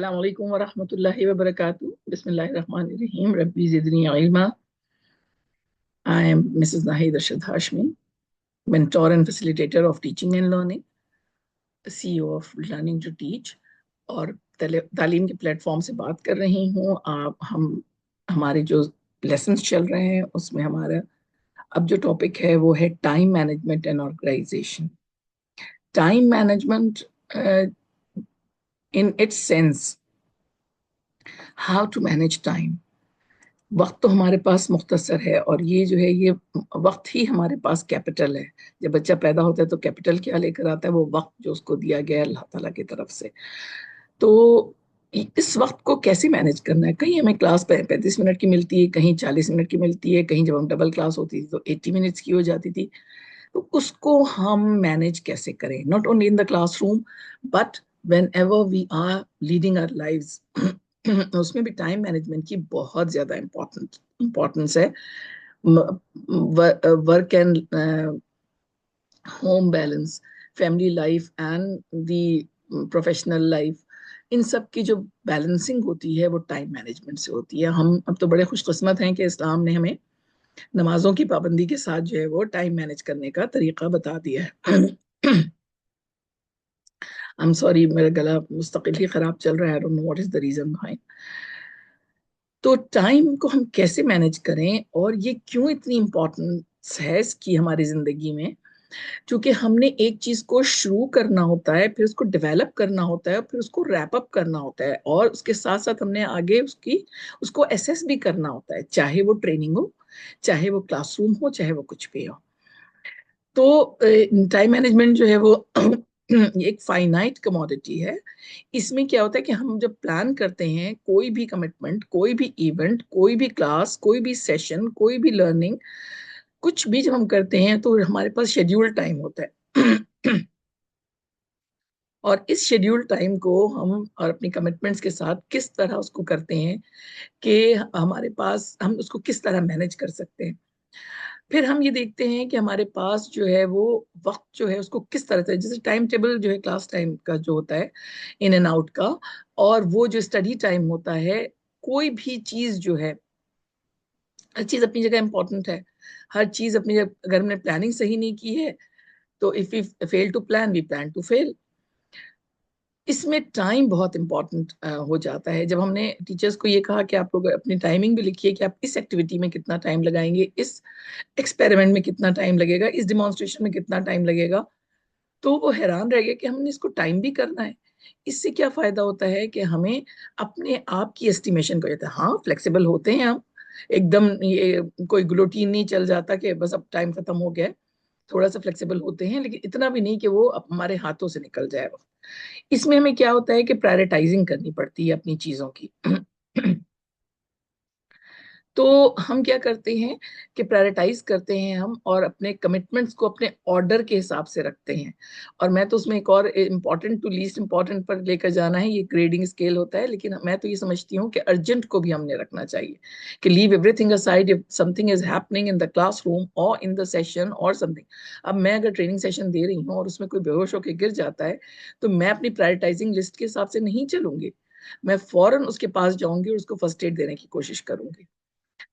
अस्सलाम वालेकुम व रहमतुल्लाहि व बरकातुहू। बिस्मिल्लाहिर रहमानिर रहीम। रब्बी ज़िदनी इल्मा। I am Mrs. Nahid Rashid Hashmi, mentor and facilitator of teaching and learning, CEO of Learning to Teach, और तालीम के प्लेटफॉर्म से बात कर रही हूँ। आप हम हमारे जो लेसन्स चल रहे हैं उसमें हमारा अब जो टॉपिक है वो है time management and organisation. Time management in its sense, how to manage time. वक्त तो हमारे पास मुख्तसर है और ये जो है ये वक्त ही हमारे पास कैपिटल है। जब बच्चा पैदा होता है तो कैपिटल क्या लेकर आता है? वो वक्त जो उसको दिया गया है अल्लाह ताला की तरफ से। तो इस वक्त को कैसे मैनेज करना है? कहीं हमें क्लास 35 मिनट की मिलती है, कहीं 40 मिनट की मिलती है, कहीं जब हम डबल क्लास होती थी तो 80 मिनट्स की हो जाती थी। तो उसको हम मैनेज कैसे करें? Not only in the classroom but whenever we are leading our lives, उसमें भी टाइम मैनेजमेंट की बहुत ज्यादा इम्पोर्टेंस है। Work and home balance, family life and the professional life, इन सब की जो बैलेंसिंग होती है वो टाइम मैनेजमेंट से होती है। हम अब तो बड़े खुशकिस्मत हैं कि इस्लाम ने हमें नमाजों की पाबंदी के साथ जो है वो टाइम मैनेज करने का तरीका बता दिया है। आई एम सॉरी, मेरा गला मुस्तकिल ही खराब चल रहा है। I don't know what is the reason behind. तो टाइम को हम कैसे मैनेज करें और ये क्यों इतनी इम्पोर्टेंस है इसकी हमारी जिंदगी में? क्योंकि हमने एक चीज को शुरू करना होता है, फिर उसको डेवलप करना होता है, फिर उसको रैप अप करना होता है, और उसके साथ साथ हमने आगे उसको एसेस भी करना होता है, चाहे वो ट्रेनिंग हो, चाहे वो क्लासरूम हो, चाहे वो कुछ भी हो। तो टाइम मैनेजमेंट जो है वो एक फाइनाइट कमोडिटी है। इसमें क्या होता है कि हम जब प्लान करते हैं कोई भी कमिटमेंट, कोई भी इवेंट, कोई भी क्लास, कोई भी सेशन, कोई भी लर्निंग, कुछ भी जब हम करते हैं तो हमारे पास शेड्यूल टाइम होता है। और इस शेड्यूल टाइम को हम और अपनी कमिटमेंट्स के साथ किस तरह उसको करते हैं कि हमारे पास हम उसको किस तरह मैनेज कर सकते हैं। फिर हम ये देखते हैं कि हमारे पास जो है वो वक्त जो है उसको किस तरह से, जैसे टाइम टेबल जो है क्लास टाइम का जो होता है इन एंड आउट का, और वो जो स्टडी टाइम होता है, कोई भी चीज जो है, हर चीज अपनी जगह इंपॉर्टेंट है। हर चीज अपनी जगह, अगर हमने प्लानिंग सही नहीं की है तो if we fail to plan we plan to fail. इसमें टाइम बहुत इंपॉर्टेंट हो जाता है। जब हमने टीचर्स को ये कहा कि आप लोग अपनी टाइमिंग भी लिखिए कि आप इस एक्टिविटी में कितना टाइम लगाएंगे, इस एक्सपेरिमेंट में कितना टाइम लगेगा, इस डिमॉन्स्ट्रेशन में कितना टाइम लगेगा, तो वो हैरान रह गए कि हमने इसको टाइम भी करना है। इससे क्या फायदा होता है कि हमें अपने आप की एस्टिमेशन को जाता है। हाँ, फ्लेक्सिबल होते हैं हम, एकदम ये कोई ग्लोटीन नहीं चल जाता कि बस अब टाइम खत्म हो गया है। थोड़ा सा फ्लेक्सिबल होते हैं लेकिन इतना भी नहीं कि वो अब हमारे हाथों से निकल जाए। इसमें हमें क्या होता है कि प्रायोरिटाइजिंग करनी पड़ती है अपनी चीजों की। तो हम क्या करते हैं कि प्रायोरिटाइज करते हैं हम, और अपने कमिटमेंट्स को अपने ऑर्डर के हिसाब से रखते हैं। और मैं तो उसमें एक और इम्पोर्टेंट टू लीस्ट इम्पोर्टेंट पर लेकर जाना है, ये ग्रेडिंग स्केल होता है। लेकिन मैं तो ये समझती हूँ कि अर्जेंट को भी हमने रखना चाहिए, कि leave everything aside if something is happening in the classroom और इन द सेशन और समथिंग। अब मैं अगर ट्रेनिंग सेशन दे रही हूँ और उसमें कोई बेहोश होकर गिर जाता है तो मैं अपनी प्रायोरिटाइजिंग लिस्ट के हिसाब से नहीं चलूंगी। मैं फौरन उसके पास जाऊंगी और उसको फर्स्ट एड देने की कोशिश करूंगी।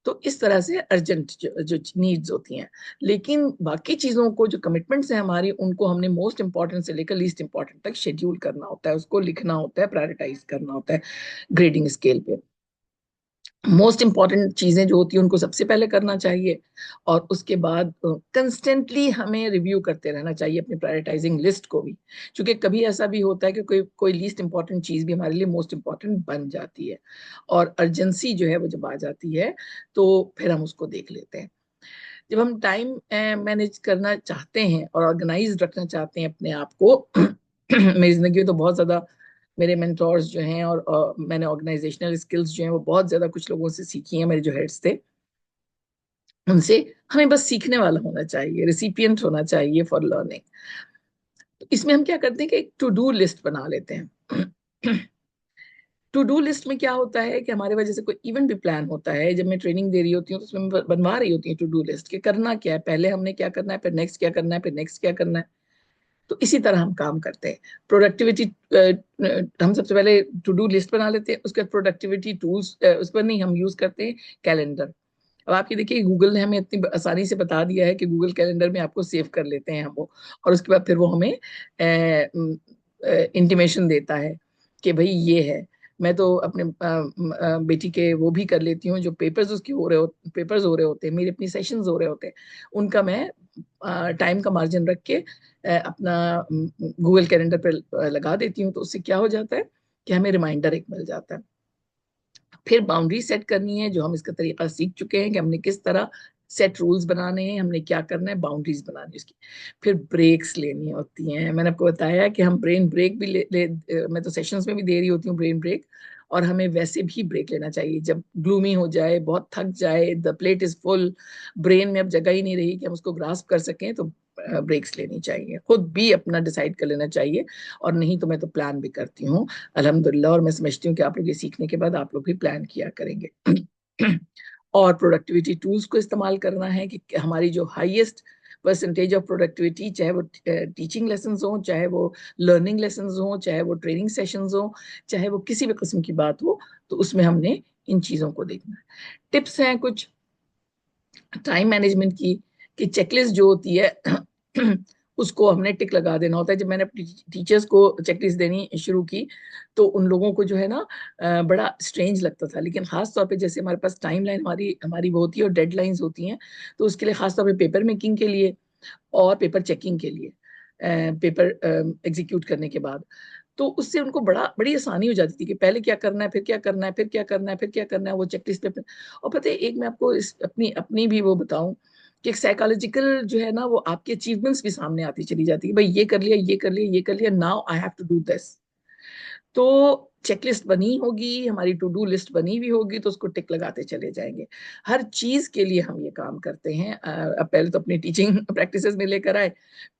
तो इस तरह से अर्जेंट जो नीड्स होती हैं। लेकिन बाकी चीजों को, जो कमिटमेंट्स हैं हमारी, उनको हमने मोस्ट इंपॉर्टेंट से लेकर लीस्ट इंपॉर्टेंट तक शेड्यूल करना होता है, उसको लिखना होता है, प्रायोरिटाइज करना होता है ग्रेडिंग स्केल पे। मोस्ट इंपॉर्टेंट चीजें जो होती हैं उनको सबसे पहले करना चाहिए, और उसके बाद कंस्टेंटली हमें रिव्यू करते रहना चाहिए अपनी प्रायोरिटाइजिंग लिस्ट को भी। क्योंकि कभी ऐसा भी होता है कि कोई कोई लीस्ट इंपॉर्टेंट चीज भी हमारे लिए मोस्ट इंपॉर्टेंट बन जाती है, और अर्जेंसी जो है वो जब आ जाती है तो फिर हम उसको देख लेते हैं। जब हम टाइम मैनेज करना चाहते हैं और ऑर्गेनाइज रखना चाहते हैं अपने आप को, मेरी जिंदगी में तो बहुत ज्यादा मेरे मेंटोर्स जो हैं, और मैंने ऑर्गेनाइजेशनल स्किल्स जो हैं वो बहुत ज्यादा कुछ लोगों से सीखी हैं, मेरे जो हेड्स थे उनसे। हमें बस सीखने वाला होना चाहिए, रिसिपिएंट होना चाहिए फॉर लर्निंग। इसमें हम क्या करते हैं कि एक टू डू लिस्ट बना लेते हैं। टू डू लिस्ट में क्या होता है कि हमारे वजह से कोई इवेंट भी प्लान होता है, जब मैं ट्रेनिंग दे रही होती हूँ तो उसमें बनवा रही होती है टू डू लिस्ट कि करना क्या है, पहले हमने क्या करना है, फिर नेक्स्ट क्या करना है, फिर नेक्स्ट क्या करना है। तो इसी तरह हम काम करते हैं। प्रोडक्टिविटी हम सबसे पहले टू डू लिस्ट बना लेते हैं, उसके बाद प्रोडक्टिविटी टूल्स उस पर नहीं, हम यूज करते हैं कैलेंडर। अब आप ये देखिए, गूगल ने हमें इतनी आसानी से बता दिया है कि गूगल कैलेंडर में आपको सेव कर लेते हैं हम वो, और उसके बाद फिर वो हमें इंटीमेशन देता है कि भाई ये है। मैं तो अपने बेटी के वो भी कर लेती हूँ, जो पेपर्स उसके पेपर्स हो रहे होते हैं, मेरे अपनी सेशंस हो रहे होते हैं, उनका मैं टाइम का मार्जिन रख के अपना गूगल कैलेंडर पर लगा देती हूँ। तो उससे क्या हो जाता है कि हमें रिमाइंडर एक मिल जाता है। फिर बाउंड्री सेट करनी है, जो हम इसका तरीका सीख चुके हैं कि हमने किस तरह सेट रूल्स बनाने हैं, हमने क्या करना है, बाउंड्रीज बनानी है उसकी। फिर ब्रेक्स लेनी होती हैं। मैंने आपको बताया कि हम ब्रेन ब्रेक भी मैं तो सेशंस में भी दे रही होती हूँ ब्रेन ब्रेक, और हमें वैसे भी ब्रेक लेना चाहिए जब ग्लूमी हो जाए, बहुत थक जाए, the plate is full, brain में अब जगह ही नहीं रही कि हम उसको ग्रास्प कर सकें, तो ब्रेक्स लेनी चाहिए, खुद भी अपना डिसाइड कर लेना चाहिए। और नहीं तो मैं तो प्लान भी करती हूँ अल्हम्दुलिल्लाह, और मैं समझती हूँ कि आप लोग ये सीखने के बाद आप लोग भी प्लान किया करेंगे। और प्रोडक्टिविटी टूल्स को इस्तेमाल करना है कि हमारी जो हाईएस्ट परसेंटेज ऑफ प्रोडक्टिविटी, चाहे वो टीचिंग लेसन हो, चाहे वो लर्निंग लेसन हो, चाहे वो ट्रेनिंग सेशंस हो, चाहे वो किसी भी किस्म की बात हो, तो उसमें हमने इन चीजों को देखना है। टिप्स हैं कुछ टाइम मैनेजमेंट की, कि चेकलिस्ट जो होती है उसको हमने टिक लगा देना होता है। जब मैंने अपनी टीचर्स को चेकलिस्ट देनी शुरू की, तो उन लोगों को जो है ना बड़ा स्ट्रेंज लगता था, लेकिन खास तौर पे जैसे हमारे पास टाइमलाइन हमारी हमारी वो होती है और डेडलाइंस होती हैं, तो उसके लिए खास तौर पे पेपर मेकिंग के लिए और पेपर चेकिंग के लिए, पेपर एग्जीक्यूट करने के बाद, तो उससे उनको बड़ी आसानी हो जाती थी कि पहले क्या करना है, फिर क्या करना है, फिर क्या करना है, फिर क्या करना है, वो चेकलिस्ट पे। और पता है, एक मैं आपको अपनी अपनी भी वो बताऊं कि साइकोलॉजिकल जो है ना, वो आपके अचीवमेंट्स भी सामने आती चली जाती है, भाई ये कर लिया, ये कर लिया, ये कर लिया, now I have to do this. तो चेकलिस्ट बनी होगी, हमारी टू डू लिस्ट बनी हुई होगी, तो उसको टिक लगाते चले जाएंगे। हर चीज के लिए हम ये काम करते हैं। अब पहले तो अपनी टीचिंग प्रैक्टिसेस में लेकर आए,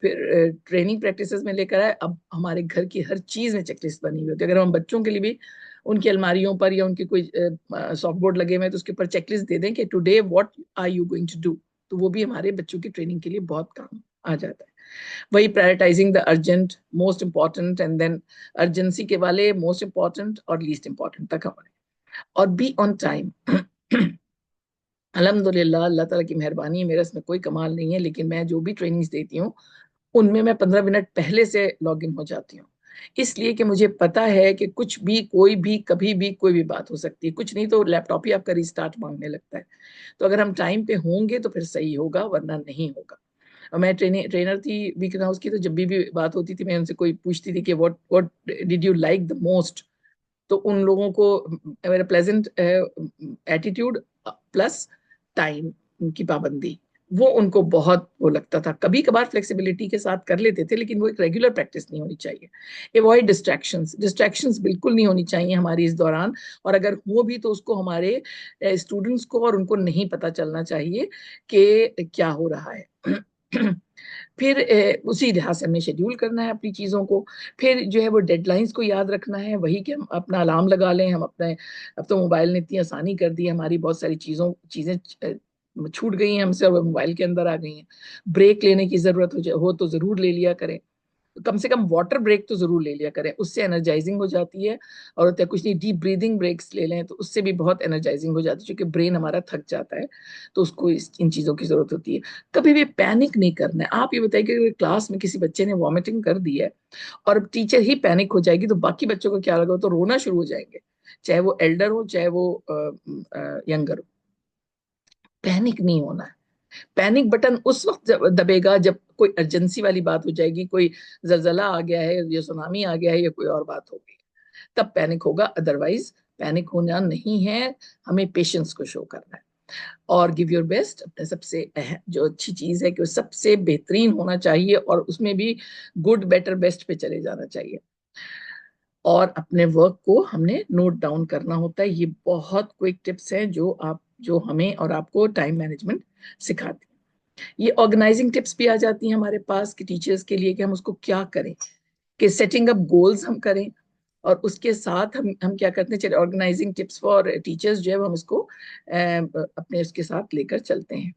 फिर ट्रेनिंग प्रैक्टिसेस में लेकर आए, अब हमारे घर की हर चीज में चेकलिस्ट बनी हुई होती है। अगर हम बच्चों के लिए भी उनकी अलमारियों पर या उनके कोई सॉफ्ट बोर्ड लगे हुए हैं, तो उसके ऊपर चेकलिस्ट दे दें कि today what are you going to do, तो वो भी हमारे बच्चों की ट्रेनिंग के लिए बहुत काम आ जाता है। वही prioritising the urgent, most important, and then urgency के वाले, मोस्ट इंपॉर्टेंट और लीस्ट इंपॉर्टेंट तक हमारे, और बी ऑन टाइम। अल्हम्दुलिल्लाह, अल्लाह ताला की मेहरबानी है, मेरा इसमें कोई कमाल नहीं है, लेकिन मैं जो भी ट्रेनिंग्स देती हूँ उनमें मैं 15 मिनट पहले से लॉग इन हो जाती हूँ, इसलिए कि मुझे पता है कि कुछ भी, कोई भी, कभी भी कोई भी बात हो सकती है, कुछ नहीं तो लैपटॉप ही आपका रिस्टार्ट मांगने लगता है। तो अगर हम टाइम पे होंगे तो फिर सही होगा, वरना नहीं होगा। और मैं ट्रेनर थी वीक हाउस की, तो जब भी बात होती थी, मैं उनसे कोई पूछती थी कि what what did you like the most, तो उन लोगों को मेरा प्लेजेंट एटीट्यूड प्लस टाइम की पाबंदी, वो उनको बहुत वो लगता था। कभी कभार फ्लेक्सिबिलिटी के साथ कर लेते थे, लेकिन वो एक रेगुलर प्रैक्टिस नहीं होनी चाहिए। एवॉइड डिस्ट्रैक्शंस, डिस्ट्रैक्शंस बिल्कुल नहीं होनी चाहिए हमारी इस दौरान, और अगर हो भी तो उसको हमारे स्टूडेंट्स को और उनको नहीं पता चलना चाहिए कि क्या हो रहा है। फिर उसी लिहाज से हमें शेड्यूल करना है अपनी चीज़ों को। फिर जो है वो डेडलाइंस को याद रखना है, वही कि हम अपना अलार्म लगा लें, हम अपने, अब तो मोबाइल ने इतनी आसानी कर दी है, हमारी बहुत सारी चीज़ें छूट गई हैं हमसे, अब मोबाइल के अंदर आ गई हैं। ब्रेक लेने की ज़रूरत हो तो ज़रूर ले लिया करें, कम से कम वाटर ब्रेक तो जरूर ले लिया करें, उससे एनर्जाइजिंग हो जाती है। और होता है कुछ नहीं, डीप ब्रीदिंग ब्रेक्स ले लें तो उससे भी बहुत एनर्जाइजिंग हो जाती है, क्योंकि ब्रेन हमारा थक जाता है, तो उसको इन चीज़ों की जरूरत होती है। कभी भी पैनिक नहीं करना है। आप ये बताइए कि अगर क्लास में किसी बच्चे ने वॉमिटिंग कर दी है और टीचर ही पैनिक हो जाएगी, तो बाकी बच्चों को क्या लगा, तो रोना शुरू हो जाएंगे, चाहे वो एल्डर हो चाहे वो यंगर हो। पैनिक नहीं होना है। पैनिक बटन उस वक्त दबेगा जब कोई अर्जेंसी वाली बात हो जाएगी, कोई जलजला आ गया है या सुनामी आ गया है या कोई और बात हो गई, तब पैनिक होगा, अदरवाइज पैनिक होना नहीं है। हमें पेशेंस को शो करना है और गिव योर बेस्ट। अपने सबसे जो अच्छी चीज है कि वो सबसे बेहतरीन होना चाहिए, और उसमें भी गुड बेटर बेस्ट पे चले जाना चाहिए। और अपने वर्क को हमने नोट डाउन करना होता है। ये बहुत क्विक टिप्स हैं जो हमें और आपको टाइम मैनेजमेंट सिखाते हैं। ये ऑर्गेनाइजिंग टिप्स भी आ जाती हैं हमारे पास कि टीचर्स के लिए कि हम उसको क्या करें, कि सेटिंग अप गोल्स हम करें, और उसके साथ हम क्या करते हैं, चलिए ऑर्गेनाइजिंग टिप्स फॉर टीचर्स जो है हम इसको अपने उसके साथ लेकर चलते हैं।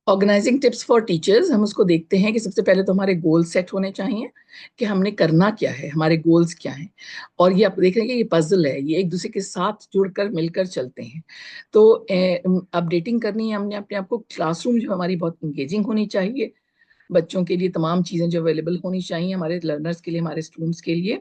ऑर्गेनाइजिंग टिप्स फॉर टीचर्स, हम उसको देखते हैं कि सबसे पहले तो हमारे गोल सेट होने चाहिए कि हमने करना क्या है, हमारे गोल्स क्या हैं। और ये आप देख रहे हैं कि ये पजल है, ये एक दूसरे के साथ जुड़कर मिलकर चलते हैं। तो अपडेटिंग करनी है हमने अपने आप को। क्लासरूम जो हमारी बहुत इंगेजिंग होनी चाहिए, बच्चों के लिए तमाम चीज़ें जो अवेलेबल होनी चाहिए, हमारे लर्नर्स के लिए, हमारे स्टूडेंट्स के लिए।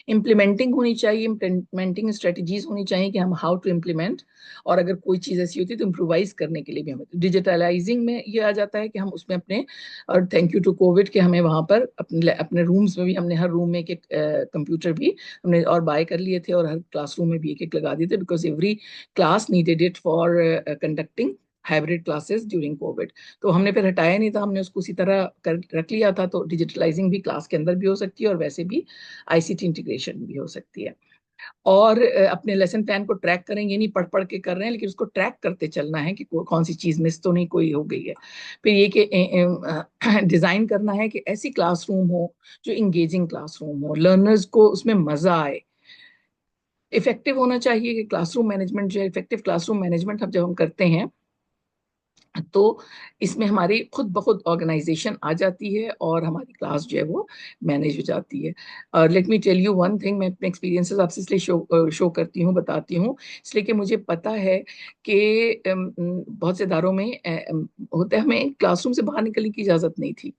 इम्प्लीमेंटिंग होनी चाहिए, इम्प्लीमेंटिंग स्ट्रेटजीज होनी चाहिए कि हम हाउ टू इम्प्लीमेंट। और अगर कोई चीज़ ऐसी होती है तो इम्प्रोवाइज करने के लिए भी हमें डिजिटलाइजिंग में ये आ जाता है कि हम उसमें अपने, और थैंक यू टू कोविड के हमें वहाँ पर अपने अपने रूम्स में भी हमने हर रूम में एक एक कंप्यूटर भी हमने और बाय कर लिए थे, और हर क्लासरूम में भी एक एक लगा दिए थे, because every class needed it for conducting hybrid classes during Covid. तो हमने फिर हटाया नहीं था, हमने उसको उसी तरह कर रख लिया था। तो डिजिटलाइजिंग भी क्लास के अंदर भी हो सकती है और वैसे भी आईसीटी इंटीग्रेशन भी हो सकती है। और अपने लेसन प्लान को ट्रैक करें, ये नहीं पढ़ पढ़ के कर रहे हैं, लेकिन उसको ट्रैक करते चलना है कि कौन सी चीज मिस तो नहीं कोई हो गई है। फिर ये कि डिजाइन करना है कि ऐसी क्लासरूम हो जो इंगेजिंग क्लासरूम हो, लर्नर्स को उसमें मजा आए। इफेक्टिव होना चाहिए कि क्लासरूम मैनेजमेंट जो है, इफेक्टिव क्लासरूम मैनेजमेंट हम जब हम करते हैं तो इसमें हमारी खुद ब खुद ऑर्गेनाइजेशन आ जाती है और हमारी क्लास जो है वो मैनेज हो जाती है। और let me tell you one thing, मैं अपने एक्सपीरियंसेस आपसे इसलिए शो करती हूँ, बताती हूँ, इसलिए कि मुझे पता है कि बहुत से इदारों में होता है, हमें क्लासरूम से बाहर निकलने की इजाज़त नहीं थी।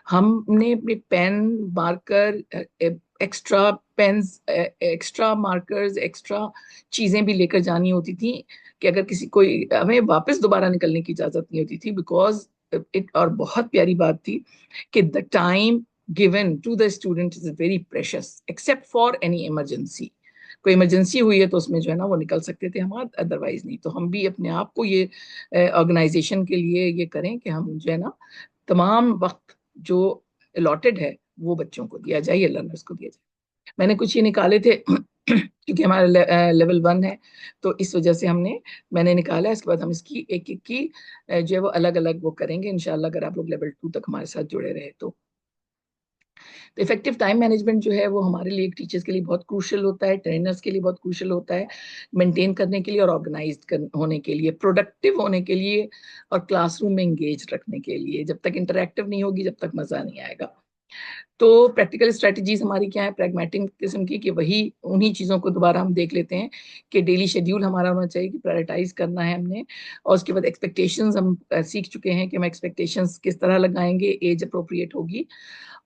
हमने अपने pen, marker, extra pens, extra markers, extra चीजें भी लेकर जानी होती थी कि अगर किसी कोई, हमें वापस दोबारा निकलने की इजाजत नहीं होती थी, बिकॉज इट, और बहुत प्यारी बात थी कि the time given to the student is very precious except for any emergency. कोई इमरजेंसी हुई है तो उसमें जो है ना वो निकल सकते थे हम, अदरवाइज नहीं। तो हम भी अपने आप को ये ऑर्गेनाइजेशन के लिए ये करें कि हम जो है ना तमाम वक्त जो अलॉटेड है वो बच्चों को दिया जाए या लर्नर्स को दिया जाए। मैंने कुछ ये निकाले थे क्योंकि हमारा लेवल 1 है, तो इस वजह से मैंने निकाला। इसके बाद हम इसकी एक एक की जो है वो अलग अलग वो करेंगे इंशाल्लाह, अगर आप लोग लेवल 2 तक हमारे साथ जुड़े रहे तो। इफेक्टिव टाइम मैनेजमेंट जो है वो हमारे लिए, टीचर्स के लिए बहुत क्रूशियल होता है, ट्रेनर्स के लिए बहुत क्रूशियल होता है, मेंटेन करने के लिए और ऑर्गेनाइज होने के लिए, प्रोडक्टिव होने के लिए, और क्लासरूम में एंगेज रखने के लिए। जब तक इंटरैक्टिव नहीं होगी जब तक मजा नहीं आएगा। तो प्रैक्टिकल स्ट्रेटजीज हमारी क्या है, प्रैग्मेटिक किस्म की, कि वही उन्हीं चीज़ों को दोबारा हम देख लेते हैं कि डेली शेड्यूल हमारा होना चाहिए कि प्रायोरिटाइज करना है हमने। और उसके बाद एक्सपेक्टेशंस हम सीख चुके हैं कि हम एक्सपेक्टेशंस किस तरह लगाएंगे, एज अप्रोप्रिएट होगी।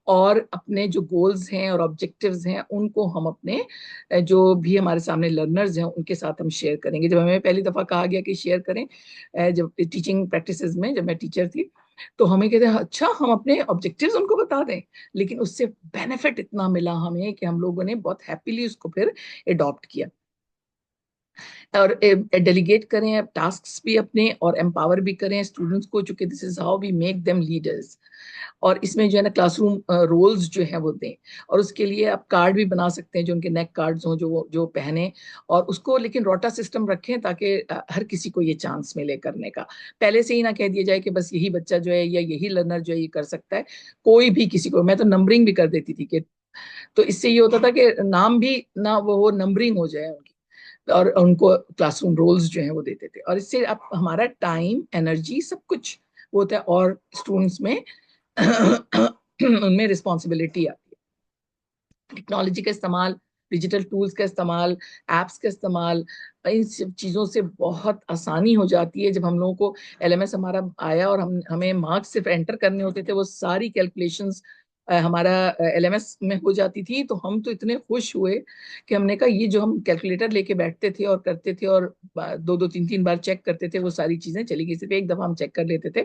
और अपने जो गोल्स हैं और ऑब्जेक्टिव्स हैं उनको हम अपने जो भी हमारे सामने लर्नर्स हैं उनके साथ हम शेयर करेंगे। जब हमें पहली दफ़ा कहा गया कि शेयर करें, जब टीचिंग प्रैक्टिसेस में, जब मैं टीचर थी, तो हमें कहते हैं अच्छा हम अपने ऑब्जेक्टिव्स उनको बता दें। लेकिन उससे बेनिफिट इतना मिला हमें कि हम लोगों ने बहुत हैप्पीली उसको फिर अडॉप्ट किया। और डेलीगेट करें अब टास्क भी अपने, और एम्पावर भी करें स्टूडेंट्स को, चूंकि this is how we make them leaders. और इसमें जो है ना क्लासरूम रोल्स जो है वो दें। और उसके लिए आप कार्ड भी बना सकते हैं जो उनके नेक कार्ड्स हों, जो पहने। और उसको लेकिन रोटा सिस्टम रखें ताकि हर किसी को ये चांस मिले करने का। पहले से ही ना कह दिया जाए कि बस यही बच्चा जो है या यही लर्नर जो है ये कर सकता है। कोई भी किसी को, मैं तो नंबरिंग भी कर देती थी कि, तो इससे ये होता था कि नाम भी ना वो नंबरिंग हो जाए उनकी, और उनको क्लासरूम रोल्स जो हैं वो देते थे। और इससे अब हमारा टाइम, एनर्जी, सब कुछ वो होता है, और स्टूडेंट्स में उनमें रिस्पॉन्सिबिलिटी आती है। टेक्नोलॉजी का इस्तेमाल, डिजिटल टूल्स का इस्तेमाल, एप्स का इस्तेमाल, इन सब चीज़ों से बहुत आसानी हो जाती है। जब हम लोगों को एलएमएस हमारा आया और हमें मार्क्स सिर्फ एंटर करने होते थे, वो सारी कैलकुलेशंस हमारा एलएमएस में हो जाती थी, तो हम तो इतने खुश हुए कि हमने कहा ये जो हम कैलकुलेटर लेके बैठते थे और करते थे और दो दो तीन तीन बार चेक करते थे, वो सारी चीजें चली गई। सिर्फ एक दफा हम चेक कर लेते थे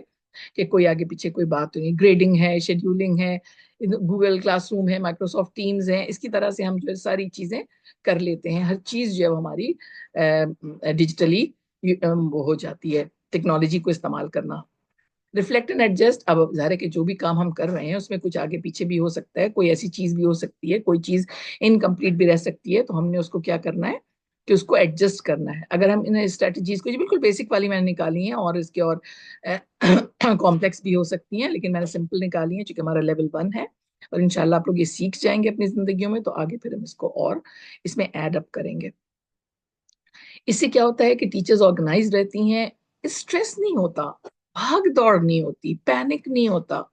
कि कोई आगे पीछे कोई बात तो नहीं। ग्रेडिंग है, शेड्यूलिंग है, गूगल क्लासरूम है, माइक्रोसॉफ्ट टीम्स है, इसकी तरह से हम जो है सारी चीजें कर लेते हैं। हर चीज जो है हमारी डिजिटली वो हो जाती है, टेक्नोलॉजी को इस्तेमाल करना। रिफ्लेक्ट एंड एडजस्ट, अब ज़ाहिर है कि जो भी काम हम कर रहे हैं उसमें कुछ आगे पीछे भी हो सकता है, कोई ऐसी चीज भी हो सकती है, कोई चीज इनकम्प्लीट भी रह सकती है, तो हमने उसको क्या करना है कि उसको एडजस्ट करना है। अगर हम इन स्ट्रेटजीज को, जो बिल्कुल बेसिक वाली मैंने निकाली हैं, और इसके और कॉम्प्लेक्स भी हो सकती हैं, लेकिन मैंने सिंपल निकाली है क्योंकि हमारा लेवल 1 है। और इंशाल्लाह आप लोग ये सीख जाएंगे अपनी जिंदगियों में, तो आगे फिर हम इसको और इसमें ऐड अप करेंगे। इससे क्या होता है कि टीचर्स ऑर्गेनाइज रहती हैं, स्ट्रेस नहीं होता। भाग दौड़ नहीं होती, पैनिक नहीं होता,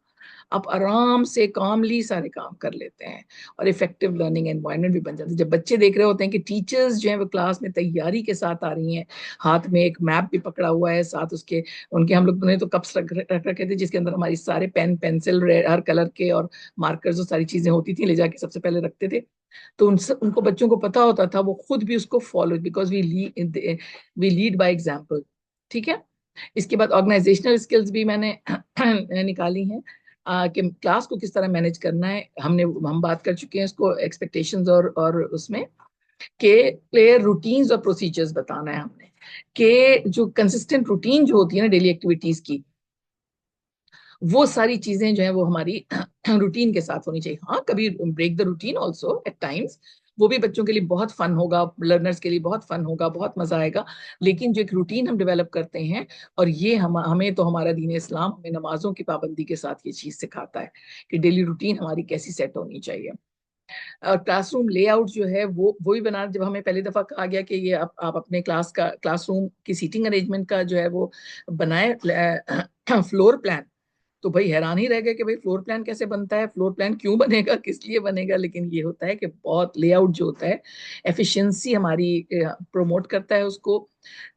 आप आराम से कामली सारे काम कर लेते हैं और इफेक्टिव लर्निंग एनवायरनमेंट भी बन जाता है। जब बच्चे देख रहे होते हैं कि टीचर्स जो है वो क्लास में तैयारी के साथ आ रही हैं, हाथ में एक मैप भी पकड़ा हुआ है, साथ उसके उनके हम लोग ने तो कप्स रख रखे थे जिसके अंदर हमारी सारे पेन पेंसिल हर कलर के और मार्कर्स और सारी चीजें होती थी, ले जाके सबसे पहले रखते थे। तो उनको बच्चों को पता होता था, वो खुद भी उसको follow, because we lead by example. ठीक है। इसके बाद ऑर्गेनाइजेशनल स्किल्स भी मैंने निकाली हैं, कि क्लास को किस तरह मैनेज करना है। हम बात कर चुके हैं इसको एक्सपेक्टेशंस और उसमें के क्लियर रूटीन्स और प्रोसीजर्स बताना है हमने, कि जो कंसिस्टेंट रूटीन जो होती है ना डेली एक्टिविटीज की, वो सारी चीजें जो है वो हमारी रूटीन के साथ होनी चाहिए। हाँ, कभी break the routine also at times, वो भी बच्चों के लिए बहुत फन होगा, लर्नर्स के लिए बहुत फन होगा, बहुत मजा आएगा। लेकिन जो एक रूटीन हम डेवलप करते हैं, और ये हमें तो हमारा दीन इस्लाम हमें नमाजों की पाबंदी के साथ ये चीज सिखाता है कि डेली रूटीन हमारी कैसी सेट होनी चाहिए। क्लासरूम लेआउट जो है वो भी बना, जब हमें पहली दफा कहा गया कि ये आप अपने क्लासरूम की सीटिंग अरेंजमेंट का जो है वो बनाए फ्लोर प्लान, तो भाई हैरान ही रह गए कि भाई फ्लोर प्लान कैसे बनता है, फ्लोर प्लान क्यों बनेगा, किस लिए बनेगा। लेकिन ये होता है कि बहुत लेआउट जो होता है एफिशिएंसी हमारी प्रोमोट करता है उसको।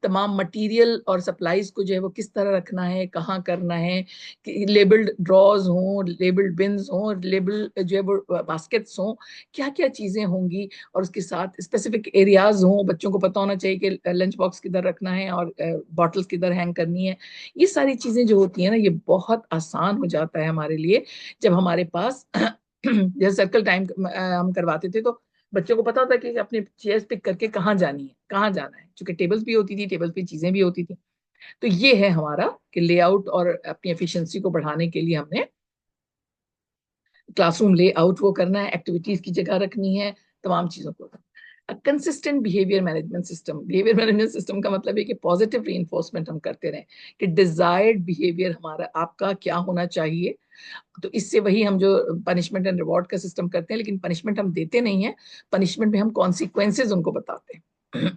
तमाम मटेरियल और सप्लाईज को जो है वो किस तरह रखना है, कहाँ करना है, कि लेबल्ड ड्रॉज हों, लेबल्ड बिन्स हों, लेबल जो है वो बास्केट्स हों, क्या क्या चीजें होंगी, और उसके साथ स्पेसिफिक एरियाज हों, बच्चों को पता होना चाहिए कि लंच बॉक्स किधर रखना है और बॉटल्स किधर हैंग करनी है। ये सारी चीजें जो होती है ना, ये बहुत आसान हो जाता है हमारे लिए जब हमारे पास जैसे सर्कल टाइम हम करवाते थे, तो बच्चों को पता होता है कि अपनी चेयर्स पिक करके कहाँ जानी है, कहाँ जाना है, क्योंकि टेबल्स भी होती थी, टेबल्स पे चीजें भी होती थी। तो ये है हमारा कि लेआउट, और अपनी एफिशिएंसी को बढ़ाने के लिए हमने क्लासरूम लेआउट वो करना है, एक्टिविटीज की जगह रखनी है, तमाम चीजों को। कंसिस्टेंट बिहेवियर मैनेजमेंट सिस्टम का मतलब है कि पॉजिटिव रीइंफोर्समेंट हम करते रहें, कि डिजायर्ड बिहेवियर हमारा आपका क्या होना चाहिए। तो इससे वही हम जो पनिशमेंट एंड रिवॉर्ड का सिस्टम करते हैं, लेकिन पनिशमेंट हम देते नहीं है, पनिशमेंट में हम कॉन्सिक्वेंसेज उनको बताते हैं।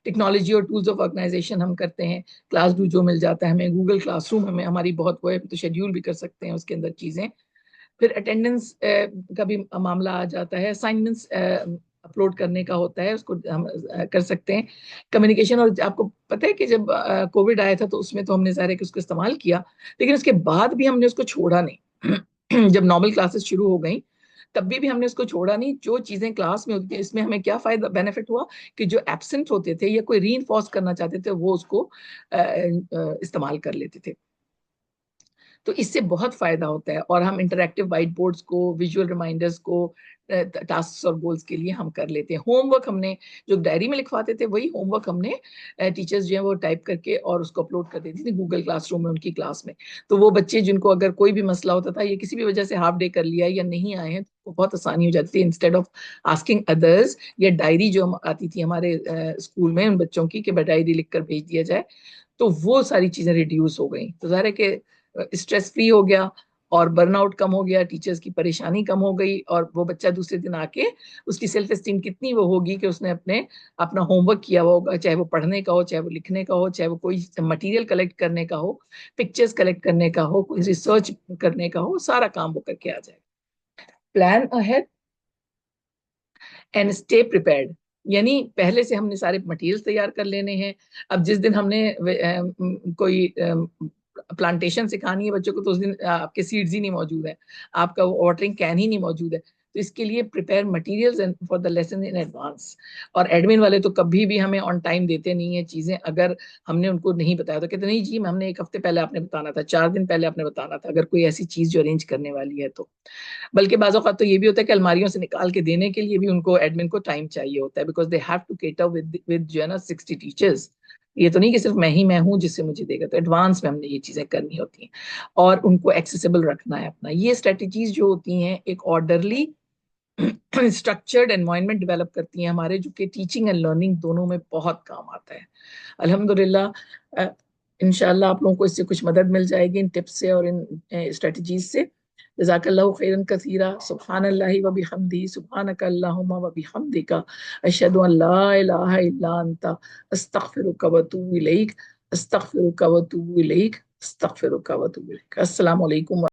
टेक्नोलॉजी और टूल्स ऑफ ऑर्गेनाइजेशन हम करते हैं, क्लास डू जो मिल जाता है हमें, गूगल क्लासरूम हमें हमारी बहुत वो है, तो शेड्यूल भी कर सकते हैं उसके अंदर चीजें। फिर अटेंडेंस का भी मामला आ जाता है, असाइनमेंट्स अपलोड करने का होता है, उसको हम कर सकते हैं। कम्युनिकेशन, और आपको पता है कि जब कोविड आया था तो उसमें तो हमने सारे उसको इस्तेमाल किया, लेकिन उसके बाद भी हमने उसको छोड़ा नहीं। जब नॉर्मल क्लासेस शुरू हो गई तब भी हमने उसको छोड़ा नहीं। जो चीजें क्लास में होती थी, इसमें हमें क्या फायदा बेनिफिट हुआ कि जो एब्सेंट होते थे या कोई री करना चाहते थे, वो उसको इस्तेमाल कर लेते थे। तो इससे बहुत फायदा होता है। और हम इंटरैक्टिव वाइट बोर्ड्स को, विजुअल रिमाइंडर्स को टास्क और गोल्स के लिए हम कर लेते हैं। होमवर्क हमने जो डायरी में लिखवाते थे, वही होमवर्क हमने टीचर्स जो है वो टाइप करके और उसको अपलोड कर देती थी गूगल क्लासरूम में उनकी क्लास में। तो वो बच्चे जिनको अगर कोई भी मसला होता था, या किसी भी वजह से हाफ डे कर लिया या नहीं आए हैं, तो बहुत आसानी हो जाती थी। इंस्टेड ऑफ आस्किंग अदर्स, या डायरी जो आती थी हमारे स्कूल में उन बच्चों की कि डायरी लिख कर भेज दिया जाए, तो वो सारी चीजें रिड्यूस हो गई। तो जाहिर है कि स्ट्रेस फ्री हो गया, और बर्नआउट कम हो गया, टीचर्स की परेशानी कम हो गई, और वो बच्चा दूसरे दिन आके उसकी सेल्फ एस्टीम कितनी वो होगी कि उसने अपना होमवर्क किया हुआ होगा, चाहे वो पढ़ने का हो, चाहे वो लिखने का हो, चाहे वो कोई मटेरियल कलेक्ट करने का हो, पिक्चर्स कलेक्ट करने का हो, कोई रिसर्च करने का हो, सारा काम वो करके आ जाएगा। Plan ahead and stay prepared, यानी पहले से हमने सारे मटेरियल्स तैयार कर लेने हैं। अब जिस दिन हमने कोई प्लांटेशन सिखानी है बच्चों को, तो उस दिन आपके सीड्स ही नहीं मौजूद है, आपका वाटरिंग कैन ही नहीं मौजूद है। तो इसके लिए prepare materials for the lesson in advance. और एडमिन वाले तो कभी भी हमें ऑन टाइम देते नहीं है चीजें, अगर हमने उनको नहीं बताया तो कहते नहीं जी, हमने एक हफ्ते पहले आपने बताना था, 4 दिन पहले आपने बताना था, अगर कोई ऐसी चीज जो अरेंज करने वाली है तो। बल्कि बाज़ औक़ात तो ये भी होता है कि अलमारियों से निकाल के देने के लिए भी उनको एडमिन को टाइम चाहिए होता है, because they have to cater with जो है ना 60 टीचर्स। ये तो नहीं कि सिर्फ मैं हूं जिससे मुझे देगा, तो एडवांस में हमने ये चीजें करनी होती हैं, और उनको एक्सेसिबल रखना है अपना। ये स्ट्रेटजीज जो होती हैं एक ऑर्डरली स्ट्रक्चर्ड एनवायरनमेंट डेवलप करती हैं हमारे, जो कि टीचिंग एंड लर्निंग दोनों में बहुत काम आता है। अल्हम्दुलिल्लाह, इंशाल्लाह आप लोगों को इससे कुछ मदद मिल जाएगी इन टिप्स से और इन स्ट्रेटजीज से। जज़ाकल्लाहु खैरन कसीरा, सुब्हानल्लाहि व बिहम्दिही, सुब्हानक अल्लाहुम्मा व बिहम्दिका, अशहदु अन ला इलाहा इल्ला अंता, अस्तगफिरुका व अतूबु इलैक, अस्तगफिरुका व अतूबु इलैक। अस्तगफिरुका व अतूबु इलैक। अस्सलाम वालेकुम।